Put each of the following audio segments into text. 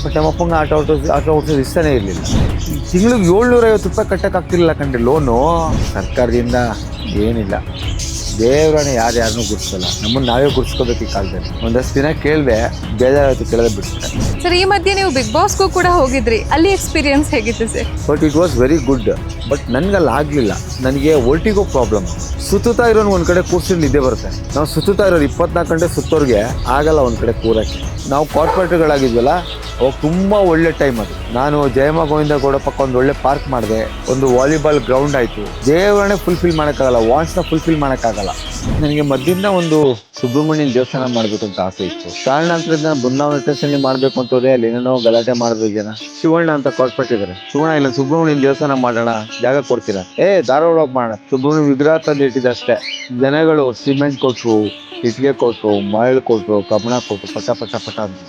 But ನಮ್ಮ ಅಪ್ಪಂಗೆ auto ಓಡಿಸೋದು ಇಷ್ಟನೇ ಇರಲಿಲ್ಲ. ತಿಂಗಳಿಗೆ 750 ರೂಪಾಯಿ ಕಟ್ಟೋಕ್ಕಾಗ್ತಿರಲಿಲ್ಲ ಕಂಡ್ರಿ ಲೋನು. ಸರ್ಕಾರದಿಂದ ಏನಿಲ್ಲ, ದೇವರನ್ನ ಯಾರನ್ನೂ ಗುರ್ಸಲ್ಲ, ನಮ್ಮನ್ನು ನಾವೇ ಗುರ್ಸ್ಕೋಬೇಕು ಈ ಕಾಲದಲ್ಲಿ. ಒಂದಷ್ಟು ದಿನ ಕೇಳಿದೆ, ಬೇಜಾರಾಯ್ತು, ಕೇಳದೆ ಬಿಡ್ತಾರೆ. ಸರ್, ಈ ಮಧ್ಯೆ ನೀವು ಬಿಗ್ ಬಾಸ್ಗೂ ಕೂಡ ಹೋಗಿದ್ರಿ, ಅಲ್ಲಿ ಎಕ್ಸ್ಪೀರಿಯನ್ಸ್ ಹೇಗಿತ್ತು sir? But it was very good. But ನನಗಲ್ಲಿ ಆಗಲಿಲ್ಲ. ನನಗೆ ಒಲ್ಟಿಗೋ ಪ್ರಾಬ್ಲಮ್. ಸುತ್ತುತ್ತಾ ಇರೋನು ಒಂದು ಕಡೆ ಕೂರ್ಸಿದ್ರೆ ನಿದ್ದೆ ಬರುತ್ತೆ. ನಾವು ಸುತ್ತುತ್ತಾ ಇರೋರು 24 ಗಂಟೆ ಸುತ್ತೋರಿಗೆ ಆಗಲ್ಲ ಒಂದು ಕಡೆ ಕೂರಕ್ಕೆ. ನಾವು ಕಾರ್ಪೊರೇಟ್ಗಳಾಗಿದ್ವಲ್ಲ, ಅವಾಗ ತುಂಬ ಒಳ್ಳೆ ಟೈಮ್ ಅದು. ನಾನು ಜಯಮ್ಮ ಗೋವಿಂದ ಗೌಡ ಪಕ್ಕ ಒಂದು ಒಳ್ಳೆ ಪಾರ್ಕ್ ಮಾಡಿದೆ, ಒಂದು ವಾಲಿಬಾಲ್ ಗ್ರೌಂಡ್ ಆಯಿತು. ದೇವರನ್ನೇ ಫುಲ್ಫಿಲ್ ಮಾಡೋಕ್ಕಾಗಲ್ಲ, ವಾಂಟ್ಸ್ನ ಫುಲ್ಫಿಲ್ ಮಾಡೋಕ್ಕಾಗಲ್ಲ. ನನಗೆ ಮೊದಲಿಂದ ಒಂದು ಸುಬ್ರಹ್ಮಣ್ಯನ ದೇವಸ್ಥಾನ ಮಾಡಬೇಕು ಅಂತ ಆಸೆ ಇತ್ತು. ಕಾರಣಾಂತರದಿಂದ ಬೃಂದಾವನ ಸ್ಟೇಷನ್ಗೆ ಮಾಡಬೇಕು ಅಂತಂದ್ರೆ ಅಲ್ಲಿ ಏನೇನೋ ಗಲಾಟೆ ಮಾಡಿದ್ರು ಜನ. ಶಿವಣ್ಣ ಅಂತ ಕಾರ್ಪೊರೇಟ್ ಇದ್ದಾರೆ, ಶಿವಣ್ಣ ಇಲ್ಲ ಸುಬ್ರಹ್ಮಣ್ಯನ ದೇವಸ್ಥಾನ ಮಾಡೋಣ, ಜಾಗ ಕೊಡ್ತೀರಾ? ಧಾರವಾಡ ಮಾಡೋಣ. ಸುಬ್ರಹ್ಮಣ್ಯ ವಿಗ್ರಹ ತಂದು ಇಟ್ಟಿದೆ ಅಷ್ಟೇ. ಜನಗಳು ಸಿಮೆಂಟ್ ಕೊಟ್ಟರು, ಇಟ್ಟಿಗೆ ಕೊಟ್ಟರು, ಮರಳು ಕೊಟ್ಟರು, ಕಬ್ಬಣ ಕೊಟ್ಟರು, ಪಟ ಪಟ ಪಟ ಅಂತ.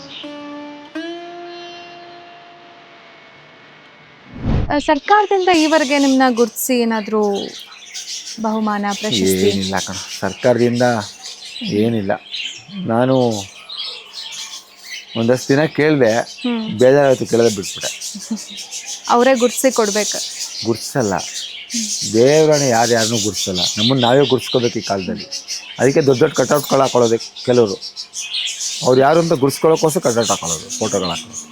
ಸರ್ಕಾರದಿಂದ ಈವರೆಗೆ ನಿಮ್ಮನ್ನ ಗುರುತಿಸಿ ಏನಾದರೂ ಬಹುಮಾನ, ಪ್ರಶಸ್ತಿ? ಏನಿಲ್ಲ ಕಣ, ಸರ್ಕಾರದಿಂದ ಏನಿಲ್ಲ. ನಾನು ಒಂದಷ್ಟು ದಿನ ಕೇಳಿದೆ, ಬೇಜಾರಾಯ್ತು, ಕೇಳದೆ ಬಿಟ್ಬಿಟ್ಟೆ. ಅವರೇ ಗುರುತಿಸಿ ಕೊಡ್ಬೇಕು? ಗುರ್ಸಲ್ಲ, ದೇವರನ್ನ ಯಾರನ್ನೂ ಗುರ್ಸಲ್ಲ, ನಮ್ಮನ್ನು ನಾವೇ ಗುರ್ಸ್ಕೋಬೇಕು ಈ ಕಾಲದಲ್ಲಿ. ಅದಕ್ಕೆ ದೊಡ್ಡ ದೊಡ್ಡ ಕಟೌಟ್ಗಳು ಹಾಕೊಳ್ಳೋದಕ್ಕೆ ಕೆಲವರು. ಅವ್ರು ಯಾರು ಅಂತ ಗುರ್ಸ್ಕೊಳ್ಳೋಕ್ಕೋಸ್ಕರ ಕಟೌಟ್ ಹಾಕೊಳ್ಳೋದು, ಫೋಟೋಗಳು ಹಾಕೋದು.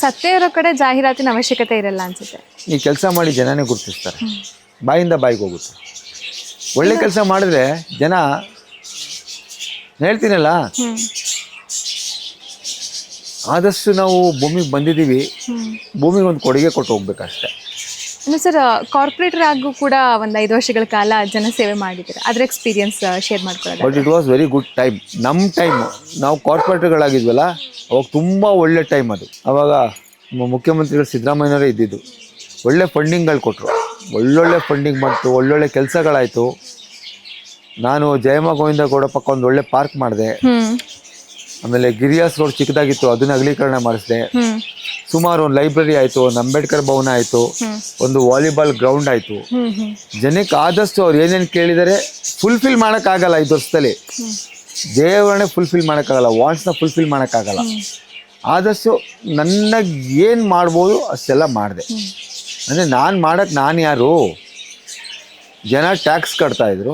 ಸತ್ಯ ಇರೋ ಕಡೆ ಜಾಹೀರಾತಿನ ಅವಶ್ಯಕತೆ ಇರಲ್ಲ ಅನ್ಸುತ್ತೆ. ಈ ಕೆಲಸ ಮಾಡಿ ಜನನೇ ಗುರುತಿಸ್ತಾರೆ, ಬಾಯಿಂದ ಬಾಯಿಗೆ ಹೋಗುತ್ತೆ. ಒಳ್ಳೆ ಕೆಲಸ ಮಾಡಿದ್ರೆ ಜನ, ಹೇಳ್ತೀನಲ್ಲ, ಆದಷ್ಟು ನಾವು ಭೂಮಿಗೆ ಬಂದಿದ್ದೀವಿ, ಭೂಮಿಗೆ ಒಂದು ಕೊಡುಗೆ ಕೊಟ್ಟು ಹೋಗ್ಬೇಕಷ್ಟೆ. ಇನ್ನು ಸರ್, ಕಾರ್ಪೊರೇಟರ್ ಆಗು ಕೂಡ ಒಂದು 5 ವರ್ಷಗಳ ಕಾಲ ಜನಸೇವೆ ಮಾಡಿದ್ದೀರಾ, ಅದ್ರ ಎಕ್ಸ್ಪೀರಿಯನ್ಸ್ ಶೇರ್ ಮಾಡ್ಕೊಳ್ಳೋದು? But it was very good time. ನಮ್ಮ ಟೈಮ್ ನಾವು ಕಾರ್ಪೊರೇಟರ್ಗಳಾಗಿದ್ವಲ್ಲ, ಅವಾಗ ತುಂಬ ಒಳ್ಳೆ ಟೈಮ್ ಅದು. ಅವಾಗ ಮುಖ್ಯಮಂತ್ರಿಗಳು ಸಿದ್ದರಾಮಯ್ಯನವರೇ ಇದ್ದಿದ್ದು. ಒಳ್ಳೆ ಫಂಡಿಂಗ್ಗಳು ಕೊಟ್ಟರು, ಒಳ್ಳೊಳ್ಳೆ ಫಂಡಿಂಗ್ ಮಾಡ್ತು, ಒಳ್ಳೊಳ್ಳೆ ಕೆಲಸಗಳಾಯಿತು. ನಾನು ಜಯಮ್ಮ ಗೋವಿಂದ ಗೌಡ ಪಕ್ಕ ಒಂದು ಒಳ್ಳೆ ಪಾರ್ಕ್ ಮಾಡಿದೆ. ಆಮೇಲೆ ಗಿರಿಯಾಸ್ ರೋಡ್ ಚಿಕ್ಕದಾಗಿತ್ತು, ಅದನ್ನ ಅಗಲೀಕರಣ ಮಾಡಿಸಿದೆ. ಸುಮಾರು ಒಂದು ಲೈಬ್ರರಿ ಆಯಿತು, ಒಂದು ಅಂಬೇಡ್ಕರ್ ಭವನ ಆಯಿತು, ಒಂದು ವಾಲಿಬಾಲ್ ಗ್ರೌಂಡ್ ಆಯಿತು. ಜನಕ್ಕೆ ಆದಷ್ಟು ಅವ್ರು ಏನೇನು ಕೇಳಿದರೆ ಫುಲ್ಫಿಲ್ ಮಾಡೋಕ್ಕಾಗಲ್ಲ 5 ವರ್ಷದಲ್ಲಿ. ದೇವರನ್ನೇ ಫುಲ್ಫಿಲ್ ಮಾಡೋಕ್ಕಾಗಲ್ಲ, ವಾಂಟ್ಸ್ನ ಫುಲ್ಫಿಲ್ ಮಾಡೋಕ್ಕಾಗಲ್ಲ. ಆದಷ್ಟು ನನಗೆ ಏನು ಮಾಡ್ಬೋದು ಅಷ್ಟೆಲ್ಲ ಮಾಡಿದೆ. ಅಂದರೆ ನಾನು ಮಾಡೋಕ್ಕೆ ನಾನು ಯಾರು? ಜನ ಟ್ಯಾಕ್ಸ್ ಕಟ್ತಾಯಿದ್ರು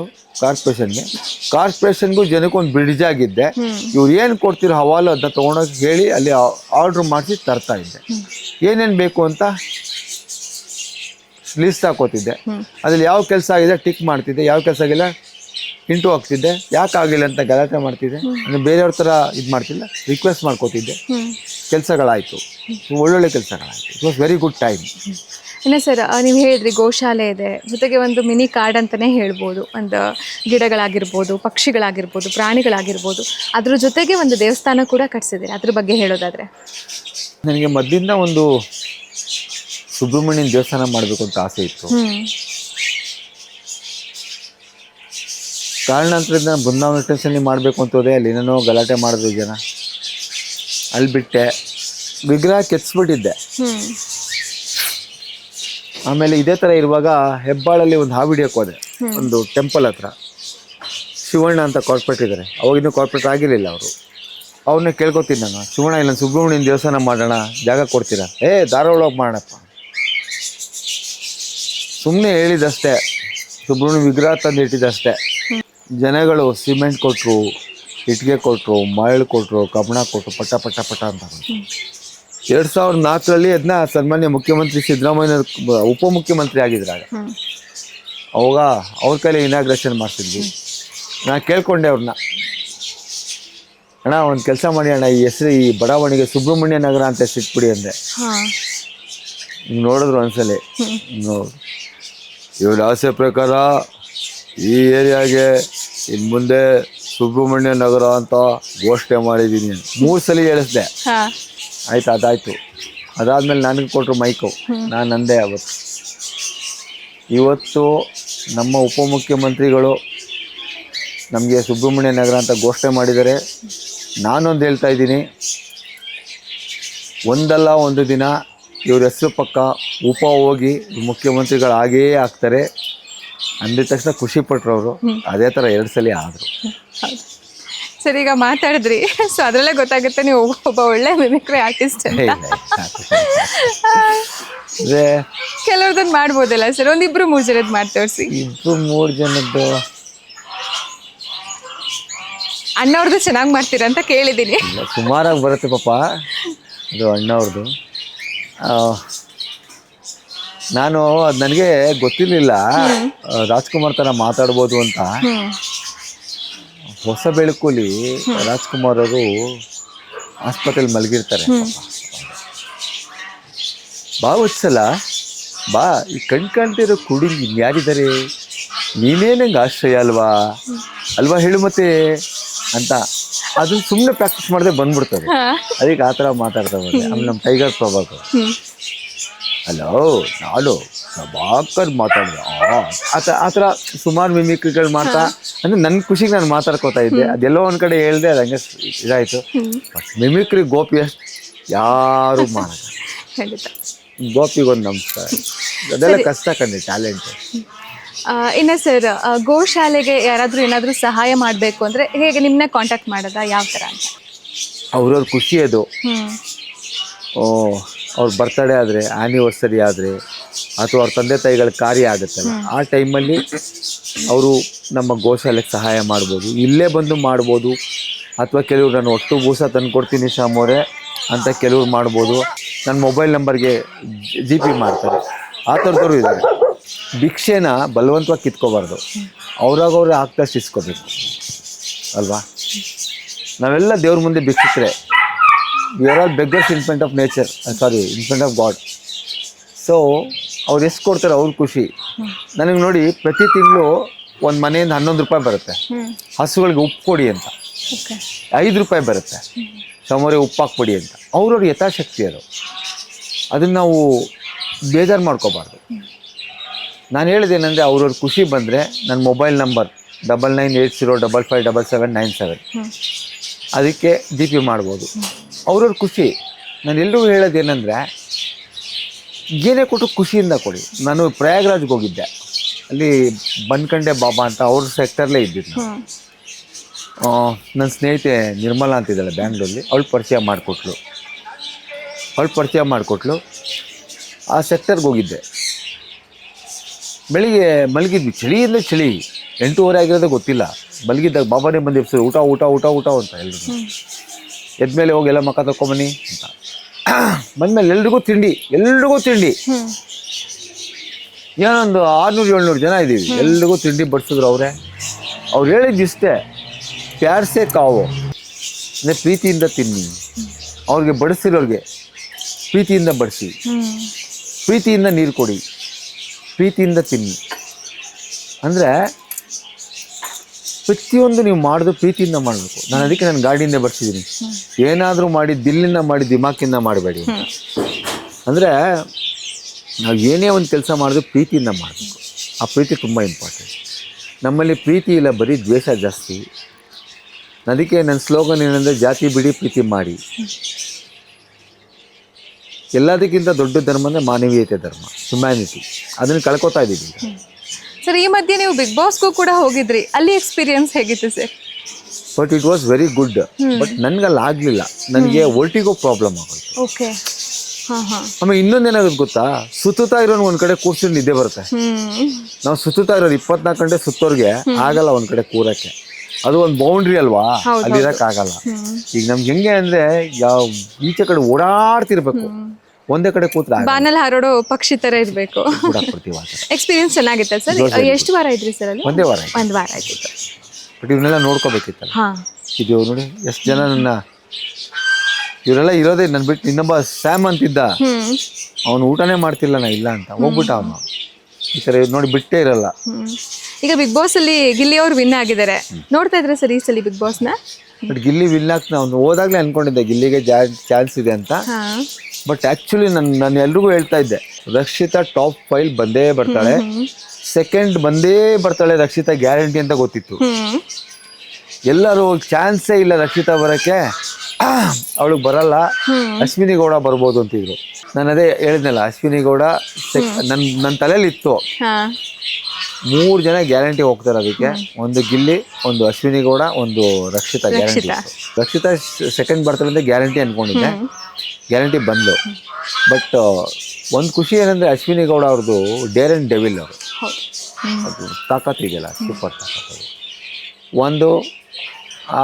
ಕಾರ್ಪೊರೇಷನ್ಗೂ ಜನಕ್ಕೆ ಒಂದು ಬ್ರಿಡ್ಜ್ ಆಗಿದ್ದೆ. ಇವ್ರು ಏನು ಕೊಡ್ತಿರೋ ಹವಾಲು ಅದನ್ನ ತೊಗೊಂಡೋಗಿ ಹೇಳಿ ಅಲ್ಲಿ ಆರ್ಡ್ರ್ ಮಾಡಿಸಿ ತರ್ತಾ ಇದ್ದೆ. ಏನೇನು ಬೇಕು ಅಂತ ಲಿಸ್ಟ್ ಹಾಕೋತಿದ್ದೆ. ಅದ್ರಲ್ಲಿ ಯಾವ ಕೆಲಸ ಆಗಿದೆ ಟಿಕ್ ಮಾಡ್ತಿದ್ದೆ, ಯಾವ ಕೆಲಸ ಆಗಿಲ್ಲ ಇಂಟು ಹಾಕ್ತಿದ್ದೆ. ಯಾಕೆ ಆಗಿಲ್ಲ ಅಂತ ಗಲಾಟೆ ಮಾಡ್ತಿದ್ದೆ. ಅಂದರೆ ಬೇರೆಯವ್ರ ಥರ ಇದು ಮಾಡ್ತಿಲ್ಲ, ರಿಕ್ವೆಸ್ಟ್ ಮಾಡ್ಕೋತಿದ್ದೆ. ಕೆಲಸಗಳಾಯಿತು, ಒಳ್ಳೊಳ್ಳೆ ಕೆಲಸಗಳಾಯಿತು. It was very good time. ಇನ್ನು ಸರ್, ನೀವು ಹೇಳಿದ್ರಿ ಗೋಶಾಲೆ ಇದೆ, ಜೊತೆಗೆ ಒಂದು ಮಿನಿ ಕಾರ್ಡ್ ಅಂತಲೇ ಹೇಳ್ಬೋದು. ಒಂದು ಗಿಡಗಳಾಗಿರ್ಬೋದು, ಪಕ್ಷಿಗಳಾಗಿರ್ಬೋದು, ಪ್ರಾಣಿಗಳಾಗಿರ್ಬೋದು, ಅದ್ರ ಜೊತೆಗೆ ಒಂದು ದೇವಸ್ಥಾನ ಕೂಡ ಕಟ್ಸಿದ್ದೀರಿ. ಅದ್ರ ಬಗ್ಗೆ ಹೇಳೋದಾದರೆ? ನನಗೆ ಮೊದಲಿಂದ ಒಂದು ಸುಬ್ರಹ್ಮಣ್ಯನ ದೇವಸ್ಥಾನ ಮಾಡಬೇಕು ಅಂತ ಆಸೆ ಇತ್ತು. ಕಾರಣಾಂತರದಿಂದ ಬೃಂದಾವನ ಸ್ಟೇಷನ್ಗೆ ಮಾಡಬೇಕು ಅಂತ ಹೋದೆ, ಅಲ್ಲಿ ಏನೇನೋ ಗಲಾಟೆ ಮಾಡಿದ್ರು ಜನ, ಅಲ್ಲಿ ಬಿಟ್ಟೆ. ವಿಗ್ರಹ ಕೆತ್ತಿಸ್ಬಿಟ್ಟಿದ್ದೆ. ಆಮೇಲೆ ಇದೇ ಥರ ಇರುವಾಗ ಹೆಬ್ಬಾಳಲ್ಲಿ ಒಂದು ಹಾವಿಡಿಯೋಕೆ ಹೋದೆ, ಒಂದು ಟೆಂಪಲ್ ಹತ್ರ. ಶಿವಣ್ಣ ಅಂತ ಕಾರ್ಪೊರೇಟ್ ಇದ್ದಾರೆ, ಅವಾಗಿನ್ನೂ ಕಾರ್ಪೊರೇಟ್ ಆಗಿರಲಿಲ್ಲ ಅವರು. ಅವ್ರನ್ನೇ ಕೇಳ್ಕೊತೀನಿ ನಾನು, ಶಿವಣ್ಣ ಇಲ್ಲ ಸುಬ್ರಹ್ಮಣ್ಯನ ದೇವಸ್ಥಾನ ಮಾಡೋಣ, ಜಾಗ ಕೊಡ್ತೀರಾ? ಧಾರವಾಡ ಮಾಡೋಣಪ್ಪ. ಸುಮ್ಮನೆ ಹೇಳಿದಷ್ಟೇ, ಸುಬ್ರಹ್ಮಣ್ಯ ವಿಗ್ರಹ ತಂದು ಇಟ್ಟಿದ್ದಷ್ಟೇ. ಜನಗಳು ಸಿಮೆಂಟ್ ಕೊಟ್ಟರು, ಇಟ್ಟಿಗೆ ಕೊಟ್ಟರು, ಮರಳು ಕೊಟ್ಟರು, ಕಬ್ಬಣ ಕೊಟ್ಟರು, ಪಟ ಪಟ ಪಟ ಅಂತ. 2004ರಲ್ಲಿ ಅದನ್ನ ಸನ್ಮಾನ್ಯ ಮುಖ್ಯಮಂತ್ರಿ ಸಿದ್ದರಾಮಯ್ಯ ಉಪಮುಖ್ಯಮಂತ್ರಿ ಆಗಿದ್ರಾಗ, ಅವಾಗ ಅವ್ರ ಕೈಲಿ ಇನಾಗ್ರೇಷನ್ ಮಾಡಿಸಿದ್ವಿ. ನಾನು ಕೇಳ್ಕೊಂಡೆ ಅವ್ರನ್ನ, ಅಣ್ಣ ಒಂದು ಕೆಲಸ ಮಾಡಿ ಅಣ್ಣ, ಈ ಹೆಸರು ಈ ಬಡಾವಣೆಗೆ ಸುಬ್ರಹ್ಮಣ್ಯ ನಗರ ಅಂತ ಹೆಸರಿಟ್ಬಿಡಿ ಅಂದೆ. ನೋಡಿದ್ರು ಒಂದ್ಸಲಿ, ಇವ್ರ ಆಸೆ ಪ್ರಕಾರ ಈ ಏರಿಯಾಗೆ ಇನ್ನು ಮುಂದೆ ಸುಬ್ರಹ್ಮಣ್ಯ ನಗರ ಅಂತ ಘೋಷಣೆ ಮಾಡಿದ್ದೀನಿ. 3 ಸಲ ಹೇಳಿಸ್ದೆ. ಆಯ್ತು, ಅದಾಯಿತು. ಅದಾದಮೇಲೆ ನನಗೆ ಕೊಟ್ಟರು ಮೈಕು, ನಾನು ಅಂದೆ ಅವತ್ತು. ಇವತ್ತು ನಮ್ಮ ಉಪಮುಖ್ಯಮಂತ್ರಿಗಳು ನಮಗೆ ಸುಬ್ರಹ್ಮಣ್ಯ ನಗರ ಅಂತ ಘೋಷಣೆ ಮಾಡಿದ್ದಾರೆ. ನಾನೊಂದು ಹೇಳ್ತಾ ಇದ್ದೀನಿ, ಒಂದಲ್ಲ ಒಂದು ದಿನ ಇವ್ರ ಹೆಸರು ಪಕ್ಕ ಉಪ ಹೋಗಿ ಮುಖ್ಯಮಂತ್ರಿಗಳಾಗೇ ಆಗ್ತಾರೆ ಅಂದಿದ ತಕ್ಷಣ ಖುಷಿ ಪಟ್ರು ಅವರು. ಅದೇ ಥರ 2 ಸಲ ಆದರು. ಸರ್ ಈಗ ಮಾತಾಡಿದ್ರಿ, ಸೊ ಅದರಲ್ಲೇ ಗೊತ್ತಾಗುತ್ತೆ ನೀವು ಒಬ್ಬ ಒಳ್ಳೆ ಮಿಮಿಕ್ರಿ ಆರ್ಟಿಸ್ಟ್ ಅಂತ. ಅಂದ್ರೆ ಕೆಲವ್ರದನ್ನ ಮಾಡ್ಬೋದಲ್ಲ ಸರ್, ಒಂದಿಬ್ರು 3 ಜನದ್ ಮಾಡಿ ತೋರಿಸಿ. 2-3 ಜನದ್ದು ಅಣ್ಣವ್ರದ್ದು ಚೆನ್ನಾಗಿ ಮಾಡ್ತೀರಾ ಅಂತ ಕೇಳಿದ್ದೀನಿ. ಸುಮಾರಾಗಿ ಬರುತ್ತೆ ಪಾಪ, ಅದು ಅಣ್ಣವ್ರದ್ದು. ನಾನು ಅದು ನನಗೆ ಗೊತ್ತಿರಲಿಲ್ಲ ರಾಜ್ಕುಮಾರ್ ಥರ ಮಾತಾಡ್ಬೋದು ಅಂತ. ಹೊಸ ಬೆಳಕಲ್ಲಿ ರಾಜ್ಕುಮಾರ್ ಅವರು ಆಸ್ಪತ್ರೆಯಲ್ಲಿ ಮಲಗಿರ್ತಾರೆ. ಬಾ ವತ್ಸಲ ಬಾ, ಈ ಕಾಣ್ತಿರೋ ಕುಡಿ ಯಾರಿದ್ದಾರೆ, ನೀನೇ ನಂಗೆ ಆಶ್ರಯ ಅಲ್ವಾ ಹೇಳು ಮತ್ತೆ ಅಂತ. ಅದು ಸುಮ್ಮನೆ ಪ್ರಾಕ್ಟೀಸ್ ಮಾಡದೆ ಬಂದ್ಬಿಡ್ತದೆ. ಅದಕ್ಕೆ ಆ ಥರ ಮಾತಾಡ್ತಾ ಬಂದೆ. ಆಮೇಲೆ ನಮ್ಮ ಟೈಗರ್ ಪ್ರಭಾಕರ್, ಹಲೋ ನಾನು ಪ್ರಭಾಕರ್ ಮಾತಾಡಿದೆ ಆ ಥರ ಸುಮಾರು ಮಿಮಿಕ್ರಿಗಳು ಮಾಡ್ತಾ, ಅಂದರೆ ನನ್ನ ಖುಷಿಗೆ ನಾನು ಮಾತಾಡ್ಕೋತಾ ಇದ್ದೆ. ಅದೆಲ್ಲೋ ಒಂದು ಕಡೆ ಹೇಳಿದೆ, ಅದು ಹಂಗೆ ಇದಾಯಿತು. ಬಟ್ ಮಿಮಿಕ್ರಿ ಗೋಪಿ ಅಷ್ಟು ಯಾರು ಮಾಡೋದು. ಗೋಪಿಗೊಂದು ನಮಸ್ಕಾರ. ಅದೆಲ್ಲ ಕಷ್ಟ ಕಂಡು ಟ್ಯಾಲೆಂಟ್. ಇನ್ನು ಸರ್, ಗೋಶಾಲೆಗೆ ಯಾರಾದರೂ ಏನಾದರೂ ಸಹಾಯ ಮಾಡಬೇಕು ಅಂದರೆ ಹೇಗೆ ನಿಮ್ಮನ್ನ ಕಾಂಟ್ಯಾಕ್ಟ್ ಮಾಡೋದಾ, ಯಾವ ಥರ ಅಂತ? ಅವ್ರವ್ರ ಖುಷಿ ಅದು. ಅವ್ರ ಬರ್ತಡೇ ಆದರೆ, ಆ್ಯನಿವರ್ಸರಿ ಆದರೆ, ಅಥವಾ ಅವ್ರ ತಂದೆ ತಾಯಿಗಳ ಕಾರ್ಯ ಆಗುತ್ತಲ್ಲ, ಆ ಟೈಮಲ್ಲಿ ಅವರು ನಮ್ಮ ಗೋಶಾಲೆಗೆ ಸಹಾಯ ಮಾಡ್ಬೋದು. ಇಲ್ಲೇ ಬಂದು ಮಾಡ್ಬೋದು, ಅಥವಾ ಕೆಲವರು ನಾನು ಒಟ್ಟು ಬೂಸ ತಂದು ಕೊಡ್ತೀನಿ ಶ್ಯಾಮೋರೆ ಅಂತ ಕೆಲವ್ರು ಮಾಡ್ಬೋದು. ನನ್ನ ಮೊಬೈಲ್ ನಂಬರ್ಗೆ GP ಮಾಡ್ತಾರೆ. ಆ ಥರದವರು ಇದ್ದಾರೆ. ಭಿಕ್ಷೆನ ಬಲವಂತವಾಗಿ ಕಿತ್ಕೋಬಾರ್ದು, ಅವ್ರಾಗವ್ರೆ ಆಗ್ತಷ್ಟು ಇಸ್ಕೋಬೇಕು ಅಲ್ವಾ. ನಾವೆಲ್ಲ ದೇವ್ರ ಮುಂದೆ ಭಿಕ್ಷಿಕ್ರೆ. We are all beggars in front of nature, in front of God. So ಅವ್ರು ಎಷ್ಟು ಕೊಡ್ತಾರೆ ಅವ್ರ ಖುಷಿ. ನನಗೆ ನೋಡಿ, ಪ್ರತಿ ತಿಂಗಳು ಒಂದು ಮನೆಯಿಂದ 11 ರೂಪಾಯಿ ಬರುತ್ತೆ. ಹಸುಗಳಿಗೆ ಉಪ್ಪು ಕೊಡಿ ಅಂತ 5 ರೂಪಾಯಿ ಬರುತ್ತೆ. ಸಮೋರೆ ಉಪ್ಪು ಹಾಕ್ಬಿಡಿ ಅಂತ. ಅವ್ರವ್ರ ಯಥಾಶಕ್ತಿ ಅದು. ಅದನ್ನು ನಾವು ಬೇಜಾರು ಮಾಡ್ಕೋಬಾರ್ದು. ನಾನು ಹೇಳಿದ್ದೇನೆಂದರೆ, ಅವ್ರವ್ರ ಖುಷಿ ಬಂದರೆ ನನ್ನ ಮೊಬೈಲ್ ನಂಬರ್ 9980557797, ಅದಕ್ಕೆ GP ಮಾಡ್ಬೋದು. ಅವ್ರವ್ರ ಖುಷಿ. ನಾನು ಎಲ್ರಿಗೂ ಹೇಳೋದೇನೆಂದರೆ, ಏನೇ ಕೊಟ್ಟು ಖುಷಿಯಿಂದ ಕೊಡಿ. ನಾನು ಪ್ರಯಾಗ್ರಾಜ್ಗೆ ಹೋಗಿದ್ದೆ, ಅಲ್ಲಿ ಬನ್ಕಂಡೆ ಬಾಬಾ ಅಂತ ಅವ್ರ ಸೆಕ್ಟರ್ಲೇ ಇದ್ದಿದ್ದು. ನನ್ನ ಸ್ನೇಹಿತೆ ನಿರ್ಮಲಾ ಅಂತಿದ್ದಾಳೆ ಬ್ಯಾಂಗ್ಳೂರಲ್ಲಿ, ಅವಳು ಪರಿಚಯ ಮಾಡಿಕೊಟ್ಲು. ಆ ಸೆಕ್ಟರ್ಗೆ ಹೋಗಿದ್ದೆ. ಬೆಳಿಗ್ಗೆ ಮಲಗಿದ್ವಿ, ಚಳಿಯಿಂದ ಚಳಿ, 8:30 ಆಗಿರೋದೇ ಗೊತ್ತಿಲ್ಲ. ಮಲಗಿದ್ದಾಗ ಬಾಬಾನೇ ಬಂದು ಎಬ್ಸೋದು, ಊಟ ಅಂತ ಎಲ್ಲರೂ. ಎದ್ಮೇಲೆ ಹೋಗಿ ಎಲ್ಲ ಮಕ್ಕ ತಗೊಂಬನ್ನಿ ಅಂತ. ಬಂದಮೇಲೆ ಎಲ್ರಿಗೂ ತಿಂಡಿ. ಏನೊಂದು 600-700 ಜನ ಇದ್ದೀವಿ. ಎಲ್ರಿಗೂ ತಿಂಡಿ ಬಡಿಸಿದ್ರು ಅವರೇ. ಅವ್ರು ಹೇಳಿದ್ದಿಷ್ಟೇ, ಪ್ಯಾರ್ಸೆ ಕಾವು ಅಂದರೆ ಪ್ರೀತಿಯಿಂದ ತಿನ್ನಿ. ಅವ್ರಿಗೆ ಬಡಿಸಿರೋರಿಗೆ ಪ್ರೀತಿಯಿಂದ ಬಡಿಸಿ, ಪ್ರೀತಿಯಿಂದ ನೀರು ಕೊಡಿ, ಪ್ರೀತಿಯಿಂದ ತಿನ್ನಿ. ಅಂದರೆ ಪ್ರತಿಯೊಂದು ನೀವು ಮಾಡೋದು ಪ್ರೀತಿಯಿಂದ ಮಾಡಬೇಕು. ನಾನು ಅದಕ್ಕೆ ನನ್ನ ಗಾಡಿಯಿಂದ ಬರ್ಸಿದ್ದೀನಿ. ಏನಾದರೂ ಮಾಡಿ ದಿಲ್ಲಿಂದ ಮಾಡಿ ದಿಮಾಕಿಂದ ಮಾಡಬೇಡಿ. ಅಂದರೆ ನಾವು ಏನೇ ಒಂದು ಕೆಲಸ ಮಾಡೋದು ಪ್ರೀತಿಯಿಂದ ಮಾಡಬೇಕು. ಆ ಪ್ರೀತಿ ತುಂಬ ಇಂಪಾರ್ಟೆಂಟ್. ನಮ್ಮಲ್ಲಿ ಪ್ರೀತಿ ಇಲ್ಲ, ಬರೀ ದ್ವೇಷ ಜಾಸ್ತಿ. ಅದಕ್ಕೆ ನನ್ನ ಸ್ಲೋಗನ್ ಏನಂದರೆ, ಜಾತಿ ಬಿಡಿ ಪ್ರೀತಿ ಮಾಡಿ. ಎಲ್ಲದಕ್ಕಿಂತ ದೊಡ್ಡ ಧರ್ಮ ಅಂದರೆ ಮಾನವೀಯತೆ ಧರ್ಮ, ಹ್ಯುಮ್ಯಾನಿಟಿ. ಅದನ್ನು ಕಳ್ಕೊತಾ ಇದ್ದೀವಿ ಸರ್. ಈ ಮಧ್ಯೆ ನೀವು ಬಿಗ್ ಬಾಸ್ಗೂ ಕೂಡ ಹೋಗಿದ್ರಿ, ಅಲ್ಲಿ ಎಕ್ಸ್ಪೀರಿಯನ್ಸ್ ಹೇಗಿತ್ತು sir? But it was very good. But ನನಗಲ್ಲಿ ಆಗಲಿಲ್ಲ. ನನಗೆ ಒಟ್ಟಿಗೂ ಪ್ರಾಬ್ಲಮ್ ಆಗೋಯ್ತು. ಓಕೆ. ಆಮೇಲೆ ಇನ್ನೊಂದೇನಾಗುತ್ತೆ ಗೊತ್ತಾ, ಸುತ್ತುತ್ತಾ ಇರೋನು ಒಂದು ಕಡೆ ಕೂರ್ಸಿದ್ರೆ ನಿದ್ದೆ ಬರುತ್ತೆ. ನಾವು ಸುತ್ತುತ್ತಾ ಇರೋರು 24 ಗಂಟೆ ಸುತ್ತೋರ್ಗೆ ಆಗಲ್ಲ ಒಂದು ಕಡೆ ಕೂರಕ್ಕೆ. ಅದು ಒಂದು ಬೌಂಡ್ರಿ ಅಲ್ವಾ, ಅಲ್ಲಿರಕ್ಕಾಗಲ್ಲ. ಈಗ ನಮ್ಗೆ ಹೆಂಗೆ ಅಂದರೆ, ಯಾವ ಈಚೆ ಕಡೆ ಓಡಾಡ್ತಿರ್ಬೇಕು, ಒಂದೇ ಕಡೆ ಕೂತ್ರೆ ಬಾನಲ್ಲಿ ಹಾರಾಡೋ ಪಕ್ಷಿ ತರ ಇರಬೇಕು. ಎಕ್ಸ್ಪೀರಿಯನ್ಸ್ ಚೆನ್ನಾಗಿತ್ತ ಸರ್? ಎಷ್ಟು ವಾರ ಇದ್ರಿ ಸರ್ ಅಲ್ಲಿ? ಒಂದೇ ವಾರ. ಒಂದು ವಾರ ಆಯ್ತು. ಬಟ್ ಇವನ್ನೆಲ್ಲ ನೋಡ್ಕೋಬೇಕಿತ್ತಲ್ಲ. ಇದು ನೋಡಿ ಎಷ್ಟು ಜನ ನನ್ನ, ಇವರೆಲ್ಲ ಇರೋದೇ ನನ್ನ ಬಿಟ್ಟು. ಇನ್ನೊಬ್ಬ ಸ್ಯಾಮ್ ಅಂತಿದ್ದ, ಅವನು ಊಟನೇ ಮಾಡ್ತಿಲ್ಲ, ನಾ ಇಲ್ಲ ಅಂತ ಹೋಗ್ಬಿಟ್ಟ ಅವನು. ಈ ಥರ ನೋಡಿ ಬಿಟ್ಟೇ ಇರಲ್ಲ. ಈಗ ಬಿಗ್ ಬಾಸ್ ಅಲ್ಲಿ ಗಿಲ್ಲಿ ಅವ್ರು ವಿನ್ ಆಗಿದ್ದಾರೆ, ನೋಡ್ತಾ ಇದ್ರೆ ಸರ್ ಈ ಸಲ ಬಿಗ್ ಬಾಸ್ನ? ಬಟ್ ಗಿಲ್ಲಿ ವಿನ್ ಆಗ್ತಾ, ಅವ್ನು ಹೋದಾಗ್ಲೇ ಅನ್ಕೊಂಡಿದ್ದೆ ಗಿಲ್ಲಿಗೆ ಚಾನ್ಸ್ ಇದೆ ಅಂತ. ಬಟ್ ಆ್ಯಕ್ಚುಲಿ ನಾನು ಎಲ್ರಿಗೂ ಹೇಳ್ತಾ ಇದ್ದೆ, ರಕ್ಷಿತಾ ಟಾಪ್ 5 ಬಂದೇ ಬರ್ತಾಳೆ, ಸೆಕೆಂಡ್ ಬಂದೇ ಬರ್ತಾಳೆ ರಕ್ಷಿತಾ ಗ್ಯಾರಂಟಿ ಅಂತ ಗೊತ್ತಿತ್ತು. ಎಲ್ಲರೂ ಚಾನ್ಸೇ ಇಲ್ಲ ರಕ್ಷಿತಾ ಬರೋಕ್ಕೆ, ಅವಳಿಗೆ ಬರಲ್ಲ, ಅಶ್ವಿನಿ ಗೌಡ ಬರ್ಬೋದು ಅಂತಿದ್ರು. ನಾನು ಅದೇ ಹೇಳಿದ್ನಲ್ಲ, ಅಶ್ವಿನಿ ಗೌಡ ನನ್ನ ತಲೆಯಲ್ಲಿ ಇತ್ತು. 3 ಜನ ಗ್ಯಾರಂಟಿ ಹೋಗ್ತಾರೆ ಅದಕ್ಕೆ. ಒಂದು ಗಿಲ್ಲಿ, ಒಂದು ಅಶ್ವಿನಿ ಗೌಡ, ಒಂದು ರಕ್ಷಿತಾ ಗ್ಯಾರಂಟಿ. ರಕ್ಷಿತಾ ಸೆಕೆಂಡ್ ಬರ್ತಾರೆ ಅಂತ ಗ್ಯಾರಂಟಿ ಅಂದ್ಕೊಂಡಿದ್ದೆ, ಗ್ಯಾರಂಟಿ ಬಂದು. ಬಟ್ ಒಂದು ಖುಷಿ ಏನಂದರೆ ಅಶ್ವಿನಿ ಗೌಡ ಅವ್ರದ್ದು ಡೇರ್ ಆ್ಯಂಡ್ ಡೆವಿಲ್ ಅವರು, ಅದು ತಾಕತ್ತು ಇದೆಯಲ್ಲ, ಸೂಪರ್ ತಾಕತ್ತು. ಒಂದು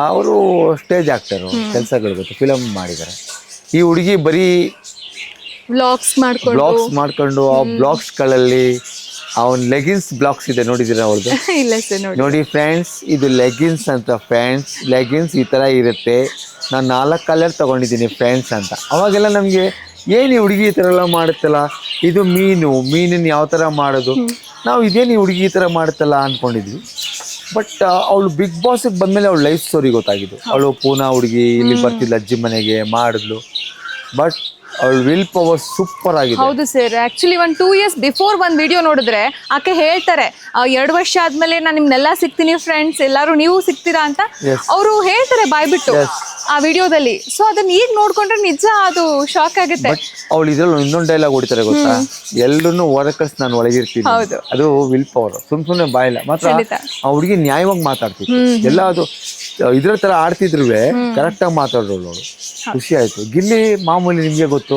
ಅವರು ಸ್ಟೇಜ್ ಆಕ್ಟರು, ಕೆಲಸಗಳು ಗೊತ್ತು, ಫಿಲಮ್ ಮಾಡಿದ್ದಾರೆ. ಈ ಹುಡುಗಿ ಬರೀ ಬ್ಲಾಗ್ಸ್ ಮಾಡ್ಕೊಂಡು ಆ ಬ್ಲಾಗ್ಸ್ಗಳಲ್ಲಿ ಅವನ್ ಲೆಗಿನ್ಸ್ ಬ್ಲಾಗ್ಸ್ ಇದೆ, ನೋಡಿದ್ದೀರಾ ಅವ್ರದ್ದು? ಇಲ್ಲ ಸರ್, ನೋಡಿ ಫ್ರೆಂಡ್ಸ್, ಇದು ಲೆಗಿನ್ಸ್ ಅಂತ ಫ್ರೆಂಡ್ಸ್. ಲೆಗಿನ್ಸ್ ಈ ಥರ ಇರುತ್ತೆ, ನಾನು 4 ಕಲರ್ ತೊಗೊಂಡಿದ್ದೀನಿ ಫ್ರೆಂಡ್ಸ್ ಅಂತ. ಅವಾಗೆಲ್ಲ ನಮಗೆ ಏನು ಈ ಹುಡುಗಿ ಈ ಥರ ಎಲ್ಲ ಮಾಡುತ್ತಲ್ಲ, ಇದು ಮೀನನ್ನು ಯಾವ ಥರ ಮಾಡೋದು, ನಾವು ಇದೇನು ಈ ಹುಡುಗಿ ಈ ಥರ ಮಾಡುತ್ತಲ್ಲ ಅಂದ್ಕೊಂಡಿದ್ವಿ. ಬಟ್ ಅವಳು ಬಿಗ್ ಬಾಸಿಗೆ ಬಂದಮೇಲೆ ಅವಳು ಲೈಫ್ ಸ್ಟೋರಿ ಗೊತ್ತಾಗಿದ್ದು. ಅವಳು ಪೂನಾ ಹುಡುಗಿ, ಇಲ್ಲಿ ಬರ್ತಿದ್ಲು ಅಜ್ಜಿ ಮನೆಗೆ, ಮಾಡಿದ್ಲು. ಬಟ್ ಅವಳು ವಿಲ್ ಪವರ್ ಸೂಪರ್ ಆಗಿದೆ. ಹೌದು ಸರ್, ಆಕ್ಚುಲಿ 2 years ಬಿಫೋರ್ ಒಂದು ವಿಡಿಯೋ ನೋಡಿದ್ರೆ ಆಕೆ ಹೇಳ್ತಾರೆ 2 ವರ್ಷ ಆದ್ಮೇಲೆ ನಾನು ನಿಮ್ನೆಲ್ಲ ಸಿಗ್ತೀನಿ ಫ್ರೆಂಡ್ಸ್, ಎಲ್ಲರೂ ನೀವು ಸಿಗ್ತೀರಾ ಅಂತ ಅವರು ಹೇಳ್ತಾರೆ ಬಾಯ್ಬಿಟ್ಟು ಆ ವಿಡಿಯೋದಲ್ಲಿ. ಸೊ ಅದನ್ನ ಈಗ ನೋಡ್ಕೊಂಡ್ರೆ ನಿಜ ಅದು ಶಾಕ್ ಆಗುತ್ತೆ. ಅವಳು ಇದ್ರಲ್ಲಿ ಇನ್ನೊಂದು ಡೈಲಾಗ್ ಹೊಡಿತಾರೆ ಗೊತ್ತಾ, ಎಲ್ಲರನ್ನು ಹೊರಕಸ್ ನಾನು ಒಳಗಿರ್ತೀನಿ. ಅದು ವಿಲ್ ಪವರ್, ಸುಮ್ಮನೆ ಬಾಯಿಲ್ಲ ಮಾತ್ರ. ಆ ಹುಡುಗಿ ನ್ಯಾಯವಾಗಿ ಮಾತಾಡ್ತಿತ್ತು, ಎಲ್ಲ ಅದು ಇದ್ರ ತರ ಆಡ್ತಿದ್ರು, ಕರೆಕ್ಟಾಗಿ ಮಾತಾಡೋಳು ಅವಳು. ಖುಷಿ ಆಯ್ತು. ಗಿಲ್ಲಿ ಮಾಮೂಲಿ ನಿಮ್ಗೆ ಗೊತ್ತು,